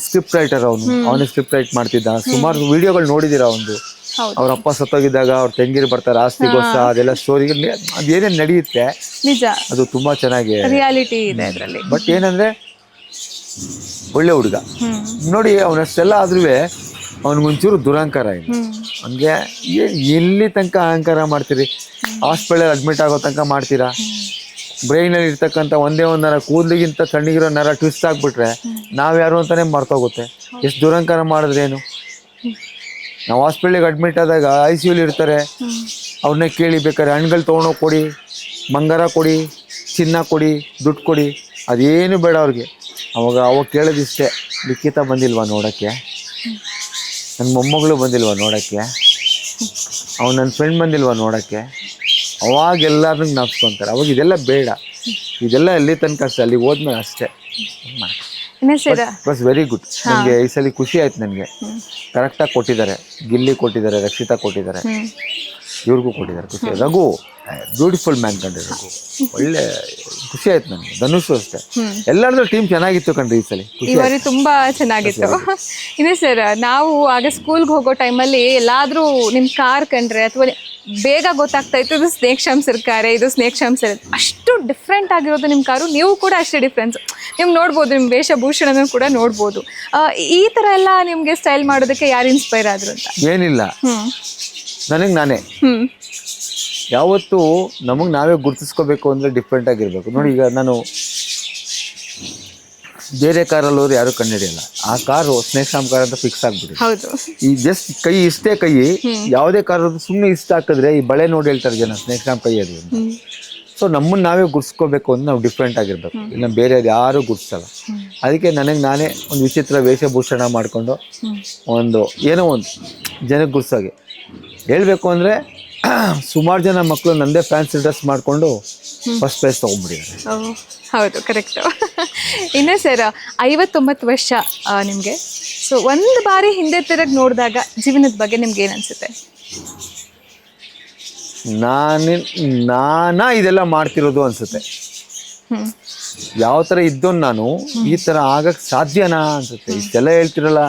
ಸ್ಕ್ರಿಪ್ಟ್ ರೈಟರ್ ಅವನು ಸ್ಕ್ರಿಪ್ಟ್ ರೈಟ್ ಮಾಡ್ತಿದ್ದ. ಸುಮಾರು ವಿಡಿಯೋಗಳು ನೋಡಿದೀರ ಒಂದು, ಅವ್ರ ಅಪ್ಪ ಸತ್ತೋಗಿದ್ದಾಗ ಅವ್ರ ತಂಗಿರು ಬರ್ತಾರೆ, ಆಸ್ತಿಗೋಸ್ಕರ ಅದೆಲ್ಲ ಸ್ಟೋರಿಗಳು ಅದೇನೇನು ನಡೆಯುತ್ತೆ ನಿಜ, ಅದು ತುಂಬಾ ಚೆನ್ನಾಗಿ ರಿಯಾಲಿಟಿ ಇದೆ ಅದರಲ್ಲಿ. ಬಟ್ ಏನಂದ್ರೆ ಒಳ್ಳೆ ಹುಡುಗ ನೋಡಿ, ಅವನಷ್ಟೆಲ್ಲ ಆದ್ರೂ ಅವನಿಗೊಂಚೂರು ದುರಹಂಕಾರ ಇದೆ. ಹಂಗೆ ಎಲ್ಲಿ ತನಕ ಅಹಂಕಾರ ಮಾಡ್ತೀರಿ? ಹಾಸ್ಪಿಟಲ್ ಅಡ್ಮಿಟ್ ಆಗೋ ತನಕ ಮಾಡ್ತೀರಾ? ಬ್ರೈನಲ್ಲಿ ಇರ್ತಕ್ಕಂಥ ಒಂದೇ ಒಂದು ನರ, ಕೂದಲಿಗಿಂತ ತಣ್ಣಗಿರೋ ನರ ಟ್ವಿಸ್ಟ್ ಆಗಿಬಿಟ್ರೆ ನಾವ್ಯಾರು ಅಂತಾನೆ ಮರ್ತೋಗುತ್ತೆ. ಎಷ್ಟು ದುರಹಂಕಾರ ಮಾಡಿದ್ರೇನು? ನಾವು ಹಾಸ್ಪಿಟ್ಲಿಗೆ ಅಡ್ಮಿಟ್ ಆದಾಗ ICUಲಿ ಇರ್ತಾರೆ, ಅವ್ರನ್ನೇ ಕೇಳಿ ಬೇಕಾದ್ರೆ ಹಣ್ಗಳು ತೊಗೊಂಡೋಗಿ ಕೊಡಿ, ಬಂಗಾರ ಕೊಡಿ, ಚಿನ್ನ ಕೊಡಿ, ದುಡ್ಡು ಕೊಡಿ, ಅದೇನು ಬೇಡ ಅವ್ರಿಗೆ. ಅವಾಗ ಕೇಳೋದಿಷ್ಟೇ, ಲಿಖಿತ ಬಂದಿಲ್ವಾ ನೋಡೋಕ್ಕೆ, ನನ್ನ ಮೊಮ್ಮಗಳು ಬಂದಿಲ್ವಾ ನೋಡೋಕ್ಕೆ, ನನ್ನ ಫ್ರೆಂಡ್ ಬಂದಿಲ್ವಾ ನೋಡೋಕ್ಕೆ, ಅವಾಗೆಲ್ಲರೂ ನಾಪ್ಸ್ಕೊತಾರೆ. ಅವಾಗ ಇದೆಲ್ಲ ಬೇಡ, ಇದೆಲ್ಲ ಎಲ್ಲಿ ತನಕ ಅಷ್ಟೇ, ಅಲ್ಲಿಗೆ ಹೋದ್ಮೇಲೆ ಅಷ್ಟೇ. Bus very good. ನನಗೆ ಈ ಸಲ ಖುಷಿ ಆಯ್ತು. ನನಗೆ ಕರೆಕ್ಟಾಗಿ ಕೊಟ್ಟಿದ್ದಾರೆ, ಗಿಲ್ಲಿ ಕೊಟ್ಟಿದ್ದಾರೆ, ರಕ್ಷಿತಾ ಕೊಟ್ಟಿದ್ದಾರೆ, ಇವ್ರಿಗೂ ಕೊಟ್ಟಿದ್ದಾರೆ. ಖುಷಿ. ರಘು ಬ್ಯೂಟಿಫುಲ್ ಮ್ಯಾನ್ ಕಂಡ್ರಿ, ರಘು ಒಳ್ಳೆ ಖುಷಿ ಆಯ್ತು ನನಗೆ. ಧನುಷ್ ಅಷ್ಟೇ, ಎಲ್ಲರದ್ದು ಟೀಮ್ ಚೆನ್ನಾಗಿತ್ತು ಕಣ್ರಿ ಈ ಸಲ. ಇವರಿ ತುಂಬಾ ಚೆನ್ನಾಗಿತ್ತು. ಇದೇ ಸರ್, ನಾವು ಆಗ ಸ್ಕೂಲ್ಗೆ ಹೋಗೋ ಟೈಮಲ್ಲಿ ಎಲ್ಲಾದ್ರೂ ನಿಮ್ ಕಾರ್ ಕಂಡ್ರೆ ಅಥವಾ ಬೇಗ ಗೊತ್ತಾಗ್ತಾ ಇತ್ತು ಇದು ಸ್ನೇಕ್ ಶಾಮ್ಸರ್ ಕಾರೇ, ಇದು ಸ್ನೇಕ್ ಶಾಮ್ಸರ್. ಅಷ್ಟು ಡಿಫ್ರೆಂಟ್ ಆಗಿರೋದು ನಿಮ್ಮ ಕಾರು. ನೀವು ಕೂಡ ಅಷ್ಟೇ ಡಿಫ್ರೆನ್ಸ್ ನೀವು ನೋಡ್ಬೋದು, ನಿಮ್ಮ ವೇಷಭೂಷಣನೂ ಕೂಡ ನೋಡ್ಬೋದು. ಈ ಥರ ಎಲ್ಲ ನಿಮಗೆ ಸ್ಟೈಲ್ ಮಾಡೋದಕ್ಕೆ ಯಾರು ಇನ್ಸ್ಪೈರ್ ಆದ್ರು ಅಂತ? ಏನಿಲ್ಲ, ನನಗೆ ನಾನೇ. ಯಾವತ್ತು ನಮಗೆ ನಾವೇ ಗುರುತಿಸ್ಕೋಬೇಕು ಅಂದರೆ ಡಿಫ್ರೆಂಟ್ ಆಗಿರ್ಬೇಕು. ನೋಡಿ, ಈಗ ನಾನು ಬೇರೆ ಕಾರಲ್ಲಿ ಹೋದ್ರೆ ಯಾರು ಕಂಡುಹಿಡಿಯಲ್ಲ, ಆ ಕಾರು ಸ್ನೇಕ್ ಶಾಮ್ ಕಾರ್ ಅಂತ ಫಿಕ್ಸ್ ಆಗ್ಬಿಡಿ. ಈ ಜಸ್ಟ್ ಕೈ ಇಷ್ಟೇ ಕೈ, ಯಾವುದೇ ಕಾರ್ ಸುಮ್ಮನೆ ಇಷ್ಟ ಹಾಕಿದ್ರೆ ಈ ಬಳೆ ನೋಡಿ ಹೇಳ್ತಾರೆ ಜನ ಸ್ನೇಕ್ ಶಾಮ್ ಕೈ ಅದು ಅಂತ. ಸೊ ನಮ್ಮನ್ನು ನಾವೇ ಗುರ್ಸ್ಕೋಬೇಕು ಅಂದ್ರೆ ನಾವು ಡಿಫ್ರೆಂಟ್ ಆಗಿರ್ಬೇಕು, ಇಲ್ಲ ಬೇರೆ ಅದು ಯಾರೂ ಗುರ್ಸಲ್ಲ. ಅದಕ್ಕೆ ನನಗೆ ನಾನೇ ಒಂದು ವಿಚಿತ್ರ ವೇಷಭೂಷಣ ಮಾಡಿಕೊಂಡು ಒಂದು ಏನೋ ಒಂದು ಜನಕ್ಕೆ ಗುರ್ಸಾಗೆ ಹೇಳಬೇಕು ಅಂದರೆ, ಸುಮಾರು ಜನ ಮಕ್ಕಳು ನಂದೇ ಫ್ಯಾನ್ಸಿ ಡ್ರೆಸ್ ಮಾಡಿಕೊಂಡು ಫಸ್ಟ್ ಪ್ರೈಸ್ ತೊಗೊಂಡ್ಬಿಟ್ಟಿದ್ದಾರೆ. ಹೌದು, ಕರೆಕ್ಟು. ಇನ್ನು ಸರ್, 59 ವರ್ಷ ನಿಮಗೆ. ಸೊ ಒಂದು ಬಾರಿ ಹಿಂದೆ ತಿರುಗಿ ನೋಡಿದಾಗ ಜೀವನದ ಬಗ್ಗೆ ನಿಮ್ಗೆ ಏನು ಅನಿಸುತ್ತೆ? ನಾನಾ ಇದೆಲ್ಲ ಮಾಡ್ತಿರೋದು ಅನಿಸುತ್ತೆ. ಯಾವ ಥರ ಇದ್ದೋನು ನಾನು ಈ ಥರ ಆಗಕ್ಕೆ ಸಾಧ್ಯನಾ ಅನಿಸುತ್ತೆ. ಇಷ್ಟೆಲ್ಲ ಹೇಳ್ತಿರಲ್ಲ,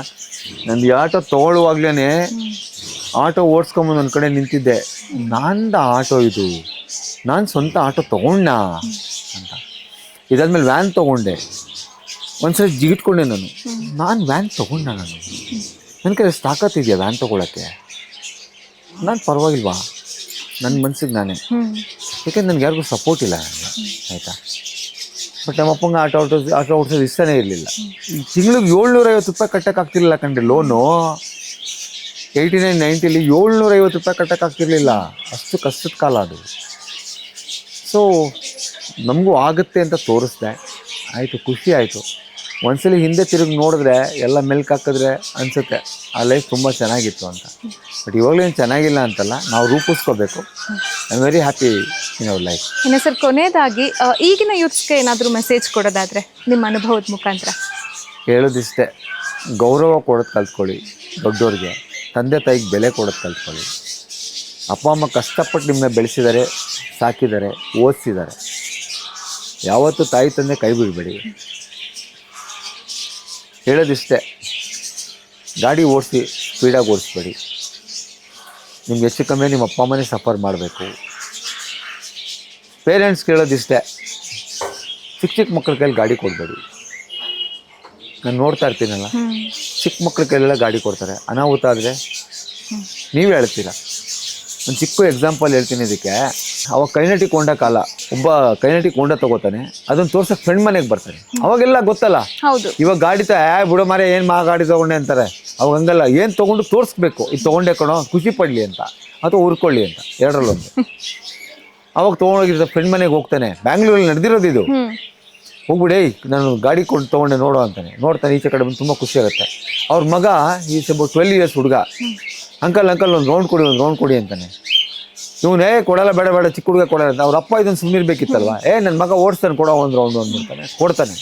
ನಂದು ಆಟೋ ತೊಗೊಳ್ಳುವಾಗ್ಲೇ ಆಟೋ ಓಡಿಸ್ಕೊಂಬಂದು ಒಂದು ಕಡೆ ನಿಂತಿದ್ದೆ, ನಂದು ಆಟೋ ಇದು, ನಾನು ಸ್ವಂತ ಆಟೋ ತೊಗೊಂಡ ಅಂತ. ಇದಾದ್ಮೇಲೆ ವ್ಯಾನ್ ತೊಗೊಂಡೆ, ಒಂದ್ಸರಿ ಜಿಗಿಟ್ಕೊಂಡೆ ನಾನು ವ್ಯಾನ್ ತೊಗೊಂಡ. ನನ್ನ ಕೈ ಎಷ್ಟು ತಾಕತ್ತಿದೆಯಾ ವ್ಯಾನ್ ತೊಗೊಳಕ್ಕೆ? ನಾನು ಪರವಾಗಿಲ್ವಾ ನನ್ನ ಮನ್ಸಿಗೆ ನಾನೇ, ಯಾಕೆಂದ್ರೆ ನನಗೆ ಯಾರಿಗೂ ಸಪೋರ್ಟ್ ಇಲ್ಲ ನನಗೆ, ಆಯಿತಾ. ಬಟ್ ನಮ್ಮ ಅಪ್ಪಂಗೆ ಆಟೋ ಓಡಿಸೋದು ಇಷ್ಟನೇ ಇರಲಿಲ್ಲ. ತಿಂಗಳಿಗೆ 750 ರೂಪಾಯಿ ಕಟ್ಟೋಕ್ಕಾಗ್ತಿರ್ಲಿಲ್ಲ ಕಣ್ರಿ ಲೋನು. 89, 90ಲಿ 750 ರೂಪಾಯಿ ಕಟ್ಟೋಕ್ಕಾಗ್ತಿರ್ಲಿಲ್ಲ. ಅಷ್ಟು ಕಷ್ಟದ ಕಾಲ ಅದು. ಸೊ ನಮಗೂ ಆಗುತ್ತೆ ಅಂತ ತೋರಿಸ್ದೆ, ಆಯಿತು, ಖುಷಿ ಆಯಿತು. ಒಂದ್ಸಲಿ ಹಿಂದೆ ತಿರುಗಿ ನೋಡಿದ್ರೆ ಎಲ್ಲ ಮೆಲ್ಕ್ ಹಾಕಿದ್ರೆ ಅನಿಸುತ್ತೆ ಆ ಲೈಫ್ ತುಂಬ ಚೆನ್ನಾಗಿತ್ತು ಅಂತ. ಬಟ್ ಇವಾಗಲೇನು ಚೆನ್ನಾಗಿಲ್ಲ ಅಂತಲ್ಲ, ನಾವು ರೂಪಿಸ್ಕೋಬೇಕು. I am very happy in our life. ಇನ್ನು ಸರ್, ಕೊನೆಯದಾಗಿ ಈಗಿನ ಯೂತ್ಸ್ಗೆ ಏನಾದರೂ ಮೆಸೇಜ್ ಕೊಡೋದಾದರೆ ನಿಮ್ಮ ಅನುಭವದ ಮುಖಾಂತರ? ಹೇಳೋದಿಷ್ಟೇ, ಗೌರವ ಕೊಡೋದು ಕಲ್ತ್ಕೊಳ್ಳಿ. ದೊಡ್ಡವ್ರಿಗೆ, ತಂದೆ ತಾಯಿಗೆ ಬೆಲೆ ಕೊಡೋದು ಕಲ್ತ್ಕೊಳ್ಳಿ. ಅಪ್ಪ ಅಮ್ಮ ಕಷ್ಟಪಟ್ಟು ನಿಮ್ಮನ್ನ ಬೆಳೆಸಿದ್ದಾರೆ, ಸಾಕಿದ್ದಾರೆ, ಓದಿಸಿದ್ದಾರೆ. ಯಾವತ್ತೂ ತಾಯಿ ತಂದೆ ಕೈ ಬಿಡಬೇಡಿ. ಹೇಳೋದಿಷ್ಟೇ, ಗಾಡಿ ಓಡಿಸಿ ಸ್ಪೀಡಾಗಿ ಓಡಿಸ್ಬೇಡಿ. ನಿಮ್ಗೆ ಹೆಚ್ಚು ಕಮ್ಮಿ ನಿಮ್ಮ ಅಪ್ಪ ಅಮ್ಮನೇ ಸಫರ್ ಮಾಡಬೇಕು. ಪೇರೆಂಟ್ಸ್ ಕೇಳೋದಿಷ್ಟೇ, ಚಿಕ್ಕ ಮಕ್ಳ ಕೈಲಿ ಗಾಡಿ ಕೊಡಬೇಡಿ. ನಾನು ನೋಡ್ತಾ ಇರ್ತೀನಲ್ಲ, ಚಿಕ್ಕ ಮಕ್ಳ ಕೈಲೆಲ್ಲ ಗಾಡಿ ಕೊಡ್ತಾರೆ. ಅನಾಹುತ ಆದರೆ ನೀವೇ ಹೇಳ್ತೀರ. ಒಂದು ಚಿಕ್ಕ ಎಕ್ಸಾಂಪಲ್ ಹೇಳ್ತೀನಿ ಇದಕ್ಕೆ. ಅವಾಗ ಕೈನೆಟಿಕ್ ಹೋಂಡಾ ಕಾಲ, ಒಬ್ಬ ಕೈನೆಟಿಕ್ ಹೋಂಡಾ ತಗೋತಾನೆ, ಅದನ್ನು ತೋರ್ಸಕ್ಕೆ ಫ್ರೆಂಡ್ ಮನೆಗೆ ಬರ್ತಾನೆ. ಅವಾಗೆಲ್ಲ ಗೊತ್ತಲ್ಲ, ಹೌದು. ಇವಾಗ ಗಾಡಿ ಬಿಡೋ ಮಾರೆ ಏನು ಗಾಡಿ ತೊಗೊಂಡೆ ಅಂತಾರೆ. ಅವಾಗ ಹಂಗಲ್ಲ, ಏನು ತೊಗೊಂಡು ತೋರಿಸ್ಬೇಕು, ಇದು ತೊಗೊಂಡೆ ಕಣೋ, ಖುಷಿ ಪಡಲಿ ಅಂತ ಅಥವಾ ಉರ್ಕೊಳ್ಳಿ ಅಂತ, ಎರಡರಲ್ಲೊಂದು. ಅವಾಗ ತೊಗೊಂಡೋಗಿರ್ತಾರೆ, ಫ್ರೆಂಡ್ ಮನೆಗೆ ಹೋಗ್ತಾನೆ. ಬ್ಯಾಂಗ್ಳೂರಲ್ಲಿ ನಡೆದಿರೋದು ಇದು. ಹೋಗ್ಬಿಡಿ, ನಾನು ಗಾಡಿ ಕೊಟ್ಟು ತೊಗೊಂಡೆ ನೋಡೋ ಅಂತಾನೆ. ನೋಡ್ತಾನೆ, ಈಚೆ ಕಡೆ ಬಂದು ತುಂಬ ಖುಷಿ ಆಗುತ್ತೆ. ಅವ್ರ ಮಗ ಈಸ್ ಅಬೌಟ್ 12 years ಹುಡುಗ. ಅಂಕಲ್ ಒಂದು ರೌಂಡ್ ಕೊಡಿ ಅಂತಾನೆ. ಇವನೇ ಕೊಡಲ್ಲ, ಬೇಡ ಚಿಕ್ಕ ಹುಡುಗ ಕೊಡಲ್ಲ ಅಂತ. ಅವ್ರ ಅಪ್ಪ ಇದನ್ನು ಸುಮ್ಮನಿರ್ಬೇಕಿತ್ತಲ್ವ. ನನ್ನ ಮಗ ಓಡಿಸ್ತಾನೆ, ಕೊಡೋ ಒಂದು ರೌಂಡು ಅಂದ್ಬಿಡ್ತಾನೆ, ಕೊಡ್ತಾನೆ.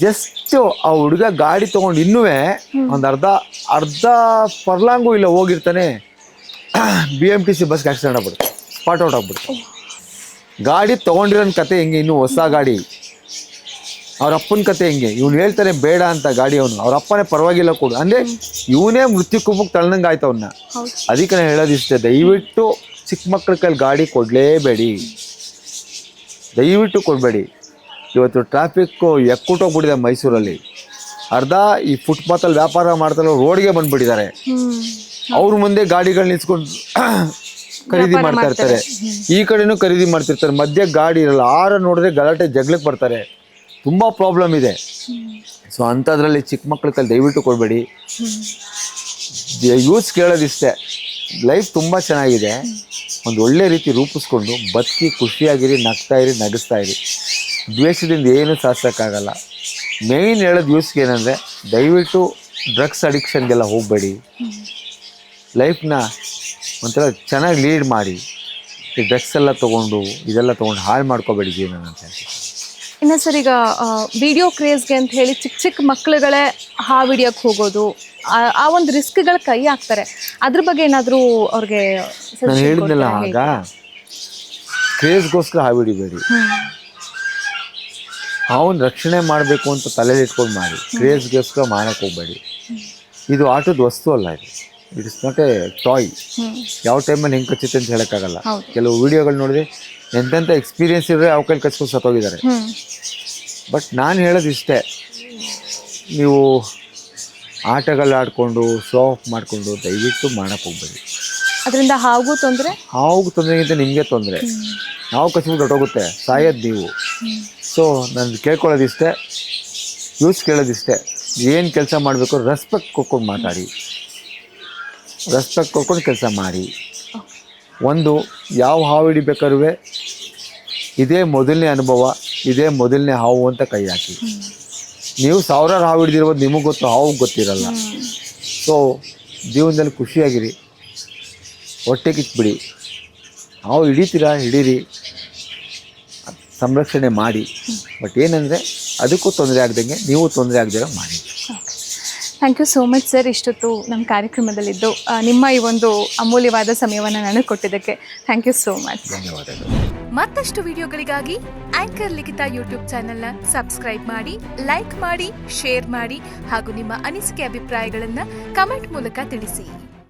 ಜಸ್ಟ್ ಆ ಹುಡುಗ ಗಾಡಿ ತೊಗೊಂಡು ಇನ್ನೂ ಒಂದು ಅರ್ಧ ಫರ್ಲಾಂಗು ಇಲ್ಲ ಹೋಗಿರ್ತಾನೆ, BMTC ಬಸ್ಗೆ ಆಕ್ಸಿಡೆಂಟ್ ಆಗ್ಬಿಡುತ್ತೆ, ಸ್ಪಾಟ್ ಔಟ್ ಆಗ್ಬಿಡುತ್ತೆ. ಗಾಡಿ ತೊಗೊಂಡಿರೋ ಕತೆ ಹೆಂಗೆ, ಇನ್ನೂ ಹೊಸ ಗಾಡಿ. ಅವ್ರ ಅಪ್ಪನ ಕತೆ ಹೆಂಗೆ, ಇವ್ನು ಹೇಳ್ತಾನೆ ಬೇಡ ಅಂತ ಗಾಡಿ. ಅವನು ಅವ್ರ ಅಪ್ಪನೇ ಪರವಾಗಿಲ್ಲ ಕೊಡು ಅಂದರೆ ಇವನೇ ಮೃತ್ಯು ಕುಪ್ಪಕ್ಕೆ ತಳ್ಳಂಗೆ ಆಯ್ತು ಅವನ್ನ. ಅದಕ್ಕೆ ನಾನು ಹೇಳೋದಿಷ್ಟೇ, ದಯವಿಟ್ಟು ಚಿಕ್ಕ ಮಕ್ಳ ಕೈಲಿ ಗಾಡಿ ಕೊಡಲೇಬೇಡಿ, ದಯವಿಟ್ಟು ಕೊಡಬೇಡಿ. ಇವತ್ತು ಟ್ರಾಫಿಕ್ಕು ಎಕ್ಕುಟ್ಟೋಗ್ಬಿಟ್ಟಿದೆ ಮೈಸೂರಲ್ಲಿ. ಅರ್ಧ ಈ ಫುಟ್ಪಾತಲ್ಲಿ ವ್ಯಾಪಾರ ಮಾಡ್ತಾರೆ, ರೋಡ್ಗೆ ಬಂದುಬಿಟ್ಟಿದ್ದಾರೆ. ಅವ್ರ ಮುಂದೆ ಗಾಡಿಗಳು ನಿಲ್ಸ್ಕೊಂಡು ಖರೀದಿ ಮಾಡ್ತಾ ಇರ್ತಾರೆ, ಈ ಕಡೆನೂ ಖರೀದಿ ಮಾಡ್ತಿರ್ತಾರೆ. ಮಧ್ಯೆ ಗಾಡಿ ಇರಲ್ಲ, ನೋಡಿದ್ರೆ ಗಲಾಟೆ ಜಗಳಕ್ಕೆ ಬರ್ತಾರೆ. ತುಂಬ ಪ್ರಾಬ್ಲಮ್ ಇದೆ. ಸೊ ಅಂಥದ್ರಲ್ಲಿ ಚಿಕ್ಕ ಮಕ್ಳ ಕೈಲಿ ದಯವಿಟ್ಟು ಕೊಡಬೇಡಿ. ಯೂಸ್ ಕೇಳೋದಿಷ್ಟೇ, ಲೈಫ್ ತುಂಬ ಚೆನ್ನಾಗಿದೆ, ಒಂದು ಒಳ್ಳೆ ರೀತಿ ರೂಪಿಸ್ಕೊಂಡು ಬದುಕಿ ಖುಷಿಯಾಗಿರಿ, ನಗಿಸ್ತಾ ಇರಿ. ದ್ವೇಷದಿಂದ ಏನೂ ಸಾಧಿಸೋಕ್ಕಾಗಲ್ಲ. ಮೇಯ್ನ್ ಹೇಳೋದು ಯೂಸ್ಗೆ ಏನಂದರೆ, ದಯವಿಟ್ಟು ಡ್ರಗ್ಸ್ ಅಡಿಕ್ಷನ್ಗೆಲ್ಲ ಹೋಗಬೇಡಿ. ಲೈಫ್ನ ಒಂಥರ ಚೆನ್ನಾಗಿ ಲೀಡ್ ಮಾಡಿ. ಈ ಡ್ರಗ್ಸ್ ಎಲ್ಲ ತೊಗೊಂಡು ಹಾಳು ಮಾಡ್ಕೋಬೇಡಿ ಜೀವನ ಅಂತ ಹೇಳ್ತೀನಿ. ಇನ್ನು ಸರ್, ಈಗ ವಿಡಿಯೋ ಕ್ರೇಜ್ಗೆ ಅಂತ ಹೇಳಿ ಚಿಕ್ಕ ಮಕ್ಳುಗಳೇ ಆ ವಿಡಿಯೋಕ್ಕೆ ಹೋಗೋದು, ಆ ಒಂದು ರಿಸ್ಕ್ಗಳ ಕೈ ಹಾಕ್ತಾರೆ. ಅದ್ರ ಬಗ್ಗೆ ಏನಾದರೂ ಅವ್ರಿಗೆ ನಾನು ಹೇಳಿದ್ನಲ್ಲ, ಆಗ ಕ್ರೇಜ್ಗೋಸ್ಕರ ಹಾವಿಡಿಬೇಡಿ. ಅವನು ರಕ್ಷಣೆ ಮಾಡಬೇಕು ಅಂತ ತಲೆಯಲ್ಲಿ ಇಟ್ಕೊಂಡು ಮಾಡಿ, ಕ್ರೇಜ್ಗೋಸ್ಕರ ಮಾಡೋಕ್ಕೆ ಹೋಗಬೇಡಿ. ಇದು ಆಟದ ವಸ್ತು ಅಲ್ಲ, it is not A toy. ಯಾವ ಟೈಮಲ್ಲಿ ಹೆಂಗೆ ಕಚ್ಚುತ್ತೆ ಅಂತ ಹೇಳೋಕ್ಕಾಗಲ್ಲ. ಕೆಲವು ವೀಡಿಯೋಗಳು ನೋಡಿದ್ರೆ ಎಂತೆಂಥ ಎಕ್ಸ್ಪೀರಿಯನ್ಸ್ ಇದ್ರೆ ಅವು ಕೈಲಿ ಕಚ್ಕೊಂಡು ಸತ್ತೋಗಿದ್ದಾರೆ. ಬಟ್ ನಾನು ಹೇಳೋದು ಇಷ್ಟೇ, ನೀವು ಆಟಗಳು ಆಡಿಕೊಂಡು ಶೋ ಆಫ್ ಮಾಡಿಕೊಂಡು ದಯವಿಟ್ಟು ಮಾಡೋಕ್ಕೆ ಹೋಗ್ಬೇಡಿ. ಅದರಿಂದ ಹಾವು ತೊಂದರೆಗಿಂತ ನಿಮಗೆ ತೊಂದರೆ. ನಾವು ಕಚ್ಬಿಟ್ಟು ಹೊಟ್ಟೋಗುತ್ತೆ, ಸಾಯೋದು ನೀವು. ಸೊ ನಾನು ಕೇಳ್ಕೊಳ್ಳೋದಿಷ್ಟೇ, ಕೇಳೋದಿಷ್ಟೇ, ಏನು ಕೆಲಸ ಮಾಡಬೇಕು ರೆಸ್ಪೆಕ್ಟ್ ಕೊಟ್ಕೊಂಡು ಮಾತಾಡಿ, ರೆಸ್ಪೆಕ್ಟ್ ಕೊಟ್ಕೊಂಡು ಕೆಲಸ ಮಾಡಿ. ಒಂದು ಯಾವ ಹಾವು ಹಿಡಿಬೇಕಾದ್ರೂ ಇದೇ ಮೊದಲನೇ ಅನುಭವ, ಇದೇ ಮೊದಲನೇ ಹಾವು ಅಂತ ಕೈ ಹಾಕಿ. ನೀವು ಸಾವಿರಾರು ಹಾವು ಹಿಡಿದಿರ್ಬೋದು, ನಿಮಗೆ ಗೊತ್ತು, ಹಾವು ಗೊತ್ತಿರಲ್ಲ. ಸೊ ಜೀವನದಲ್ಲಿ ಖುಷಿಯಾಗಿರಿ, ಹೊಟ್ಟೆ ಕಿಚ್ಬಿಡಿ. ಹಾವು ಹಿಡೀರಿ, ಸಂರಕ್ಷಣೆ ಮಾಡಿ. ಬಟ್ ಏನಂದರೆ ಅದಕ್ಕೂ ತೊಂದರೆ ಆಗ್ದಂಗೆ ನೀವು ತೊಂದರೆ ಆಗದಿರೋ ಮಾಡಿ. Thank you so much sir, ಇಷ್ಟೊತ್ತು ನಮ್ಮ ಕಾರ್ಯಕ್ರಮದಲ್ಲಿದ್ದು ನಿಮ್ಮ ಈ ಒಂದು ಅಮೂಲ್ಯವಾದ ಸಮಯವನ್ನು ನನಗೆ ಕೊಟ್ಟಿದ್ದಕ್ಕೆ ಥ್ಯಾಂಕ್ ಯು ಸೋ ಮಚ್. ಧನ್ಯವಾದಗಳು. ಮತ್ತಷ್ಟು ವಿಡಿಯೋಗಳಿಗಾಗಿ ಆಂಕರ್ ಲಿಖಿತ ಯೂಟ್ಯೂಬ್ ಚಾನೆಲ್ನ ಸಬ್ಸ್ಕ್ರೈಬ್ ಮಾಡಿ, ಲೈಕ್ ಮಾಡಿ, ಶೇರ್ ಮಾಡಿ ಹಾಗೂ ನಿಮ್ಮ ಅನಿಸಿಕೆ ಅಭಿಪ್ರಾಯಗಳನ್ನು ಕಮೆಂಟ್ ಮೂಲಕ ತಿಳಿಸಿ.